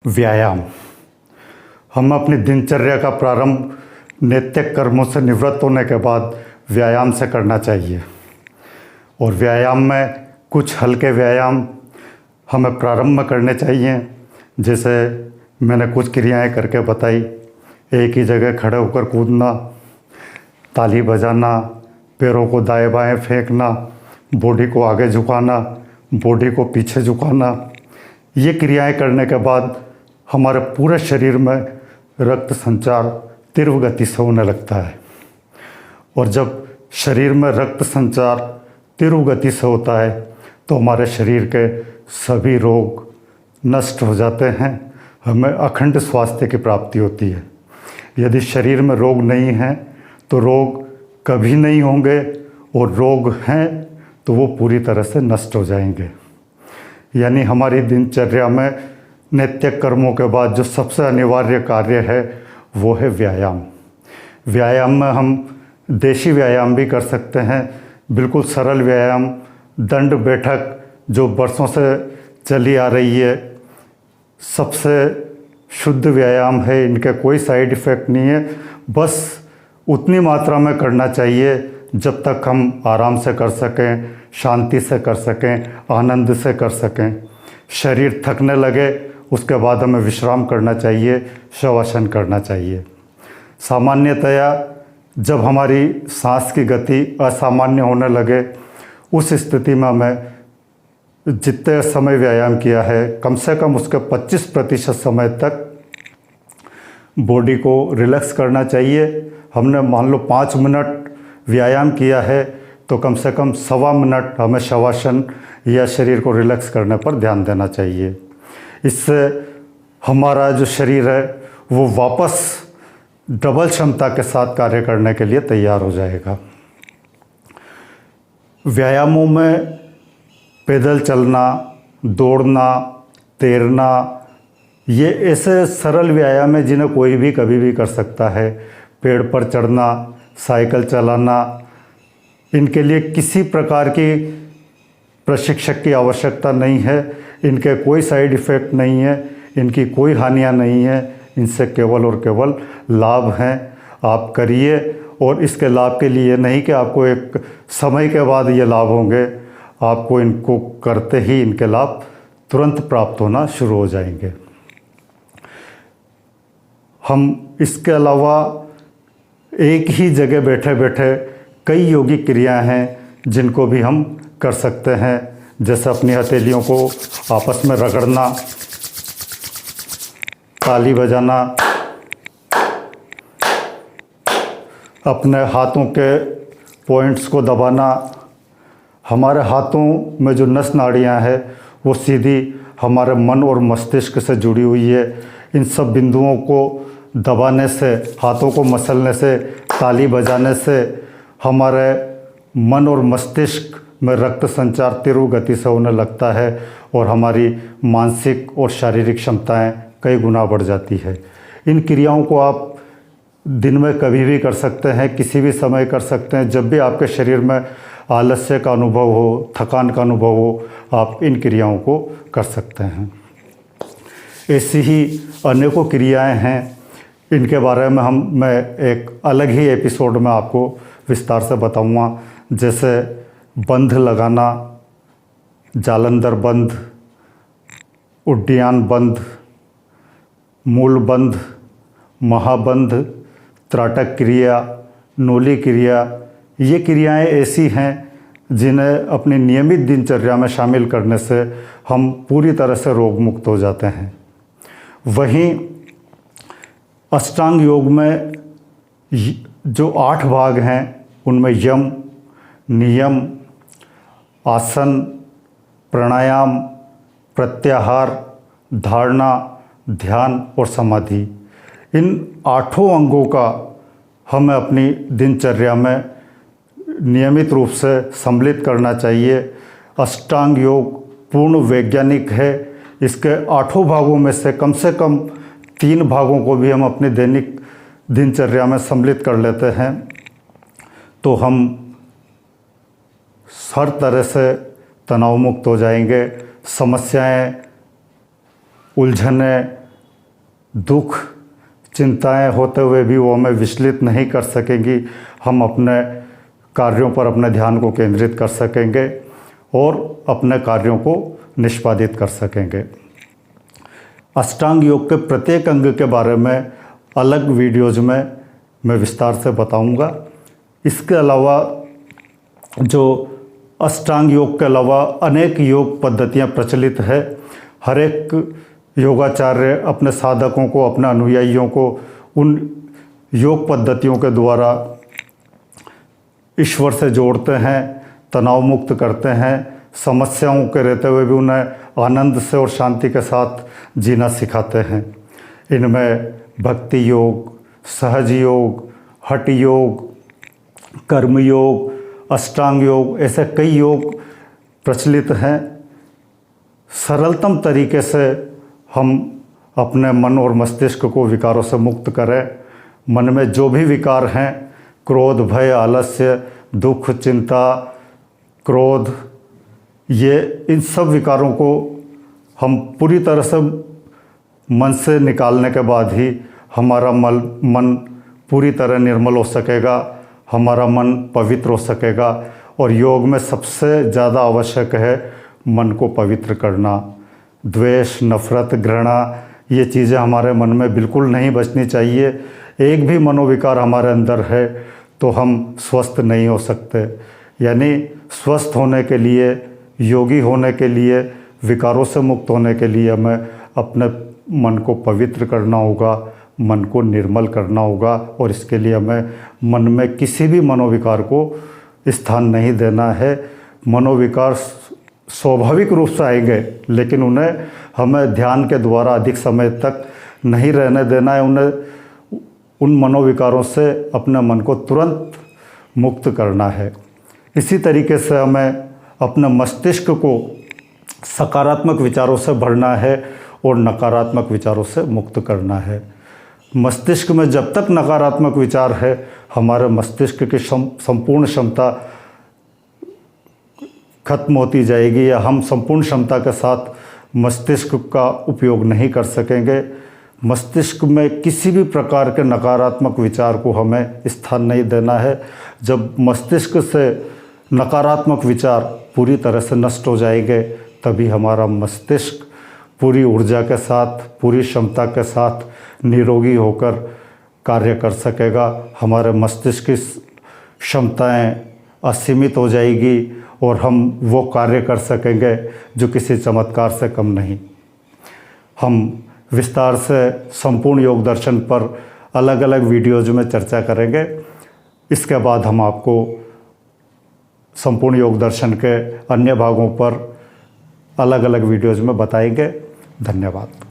व्यायाम। हम अपनी दिनचर्या का प्रारंभ नित्य कर्मों से निवृत्त होने के बाद व्यायाम से करना चाहिए। और व्यायाम में कुछ हल्के व्यायाम हमें प्रारंभ में करने चाहिए। जैसे मैंने कुछ क्रियाएं करके बताई। एक ही जगह खड़े होकर कूदना, ताली बजाना, पैरों को दाएं बाएं फेंकना, बॉडी को आगे झुकाना, बॉडी को पीछे झुकाना। ये क्रियाएं करने के बाद हमारे पूरे शरीर में रक्त संचार तीव्र गति से होने लगता है। और जब शरीर में रक्त संचार तीव्र गति से होता है तो हमारे शरीर के सभी रोग नष्ट हो जाते हैं। हमें अखंड स्वास्थ्य की प्राप्ति होती है। यदि शरीर में रोग नहीं हैं तो रोग कभी नहीं होंगे, और रोग हैं तो वो पूरी तरह से नष्ट हो जाएंगे। यानी हमारी दिनचर्या में नित्य कर्मों के बाद जो सबसे अनिवार्य कार्य है वो है व्यायाम। व्यायाम में हम देशी व्यायाम भी कर सकते हैं, बिल्कुल सरल व्यायाम, दंड बैठक जो बरसों से चली आ रही है, सबसे शुद्ध व्यायाम है। इनके कोई साइड इफ़ेक्ट नहीं है। बस उतनी मात्रा में करना चाहिए जब तक हम आराम से कर सकें, शांति से कर सकें, आनंद से कर सकें। शरीर थकने लगे उसके बाद हमें विश्राम करना चाहिए, शवासन करना चाहिए। सामान्यतया जब हमारी सांस की गति असामान्य होने लगे उस स्थिति में हमें जितने समय व्यायाम किया है कम से कम उसके 25% समय तक बॉडी को रिलैक्स करना चाहिए। हमने मान लो 5 मिनट व्यायाम किया है तो कम से कम 1.25 मिनट हमें शवासन या शरीर को रिलैक्स करने पर ध्यान देना चाहिए। इससे हमारा जो शरीर है वो वापस डबल क्षमता के साथ कार्य करने के लिए तैयार हो जाएगा। व्यायामों में पैदल चलना, दौड़ना, तैरना, ये ऐसे सरल व्यायाम है जिन्हें कोई भी कभी भी कर सकता है। पेड़ पर चढ़ना, साइकिल चलाना, इनके लिए किसी प्रकार की प्रशिक्षक की आवश्यकता नहीं है। इनके कोई साइड इफ़ेक्ट नहीं है, इनकी कोई हानियाँ नहीं है। इनसे केवल और केवल लाभ हैं। आप करिए, और इसके लाभ के लिए नहीं कि आपको एक समय के बाद ये लाभ होंगे, आपको इनको करते ही इनके लाभ तुरंत प्राप्त होना शुरू हो जाएंगे। हम इसके अलावा एक ही जगह बैठे बैठे कई योगिक क्रियाएं हैं जिनको भी हम कर सकते हैं। जैसे अपनी हथेलियों को आपस में रगड़ना, ताली बजाना, अपने हाथों के पॉइंट्स को दबाना। हमारे हाथों में जो नस नाड़ियाँ हैं वो सीधी हमारे मन और मस्तिष्क से जुड़ी हुई है। इन सब बिंदुओं को दबाने से, हाथों को मसलने से, ताली बजाने से हमारे मन और मस्तिष्क में रक्त संचार तीव्र गति से होने लगता है और हमारी मानसिक और शारीरिक क्षमताएं कई गुना बढ़ जाती है। इन क्रियाओं को आप दिन में कभी भी कर सकते हैं, किसी भी समय कर सकते हैं। जब भी आपके शरीर में आलस्य का अनुभव हो, थकान का अनुभव हो, आप इन क्रियाओं को कर सकते हैं। ऐसी ही अनेकों क्रियाएं हैं, इनके बारे में मैं एक अलग ही एपिसोड में आपको विस्तार से बताऊंगा। जैसे बंध लगाना, जालंधर बंध, उड्डयन बंध, मूल बंध, महाबंध, त्राटक क्रिया, नोली क्रिया। ये क्रियाएं ऐसी हैं जिन्हें अपनी नियमित दिनचर्या में शामिल करने से हम पूरी तरह से रोग मुक्त हो जाते हैं। वहीं अष्टांग योग में जो 8 भाग हैं उनमें यम, नियम, आसन, प्राणायाम, प्रत्याहार, धारणा, ध्यान और समाधि, इन 8 अंगों का हमें अपनी दिनचर्या में नियमित रूप से सम्मिलित करना चाहिए। अष्टांग योग पूर्ण वैज्ञानिक है। इसके 8 भागों में से कम 3 भागों को भी हम अपनी दैनिक दिनचर्या में सम्मिलित कर लेते हैं तो हम हर तरह से तनाव मुक्त हो जाएंगे। समस्याएं, उलझनें, दुख चिंताएं होते हुए भी वो हमें विचलित नहीं कर सकेंगी। हम अपने कार्यों पर अपने ध्यान को केंद्रित कर सकेंगे और अपने कार्यों को निष्पादित कर सकेंगे। अष्टांग योग के प्रत्येक अंग के बारे में अलग वीडियोज़ में मैं विस्तार से बताऊंगा। इसके अलावा जो अष्टांग योग के अलावा अनेक योग पद्धतियां प्रचलित है। हर एक योगाचार्य अपने साधकों को, अपने अनुयायियों को उन योग पद्धतियों के द्वारा ईश्वर से जोड़ते हैं, तनाव मुक्त करते हैं, समस्याओं के रहते हुए भी उन्हें आनंद से और शांति के साथ जीना सिखाते हैं। इनमें भक्ति योग, सहज योग, हठ योग, कर्म योग, अष्टांग योग, ऐसे कई योग प्रचलित हैं। सरलतम तरीके से हम अपने मन और मस्तिष्क को विकारों से मुक्त करें। मन में जो भी विकार हैं, क्रोध, भय, आलस्य, दुख, चिंता, क्रोध, ये इन सब विकारों को हम पूरी तरह से मन से निकालने के बाद ही हमारा मन पूरी तरह निर्मल हो सकेगा, हमारा मन पवित्र हो सकेगा। और योग में सबसे ज़्यादा आवश्यक है मन को पवित्र करना। द्वेष, नफरत, घृणा, ये चीज़ें हमारे मन में बिल्कुल नहीं बचनी चाहिए। एक भी मनोविकार हमारे अंदर है तो हम स्वस्थ नहीं हो सकते। यानी स्वस्थ होने के लिए, योगी होने के लिए, विकारों से मुक्त होने के लिए हमें अपने मन को पवित्र करना होगा, मन को निर्मल करना होगा। और इसके लिए हमें मन में किसी भी मनोविकार को स्थान नहीं देना है। मनोविकार स्वाभाविक रूप से आएंगे, लेकिन उन्हें हमें ध्यान के द्वारा अधिक समय तक नहीं रहने देना है। उन्हें उन मनोविकारों से अपने मन को तुरंत मुक्त करना है। इसी तरीके से हमें अपने मस्तिष्क को सकारात्मक विचारों से भरना है और नकारात्मक विचारों से मुक्त करना है। मस्तिष्क में जब तक नकारात्मक विचार है, हमारे मस्तिष्क की संपूर्ण क्षमता खत्म होती जाएगी, या हम संपूर्ण क्षमता के साथ मस्तिष्क का उपयोग नहीं कर सकेंगे। मस्तिष्क में किसी भी प्रकार के नकारात्मक विचार को हमें स्थान नहीं देना है। जब मस्तिष्क से नकारात्मक विचार पूरी तरह से नष्ट हो जाएंगे, तभी हमारा मस्तिष्क पूरी ऊर्जा के साथ, पूरी क्षमता के साथ निरोगी होकर कार्य कर सकेगा। हमारे मस्तिष्क की क्षमताएं असीमित हो जाएगी और हम वो कार्य कर सकेंगे जो किसी चमत्कार से कम नहीं। हम विस्तार से संपूर्ण योग दर्शन पर अलग अलग वीडियोज में चर्चा करेंगे। इसके बाद हम आपको संपूर्ण योग दर्शन के अन्य भागों पर अलग अलग वीडियोज में बताएंगे। धन्यवाद।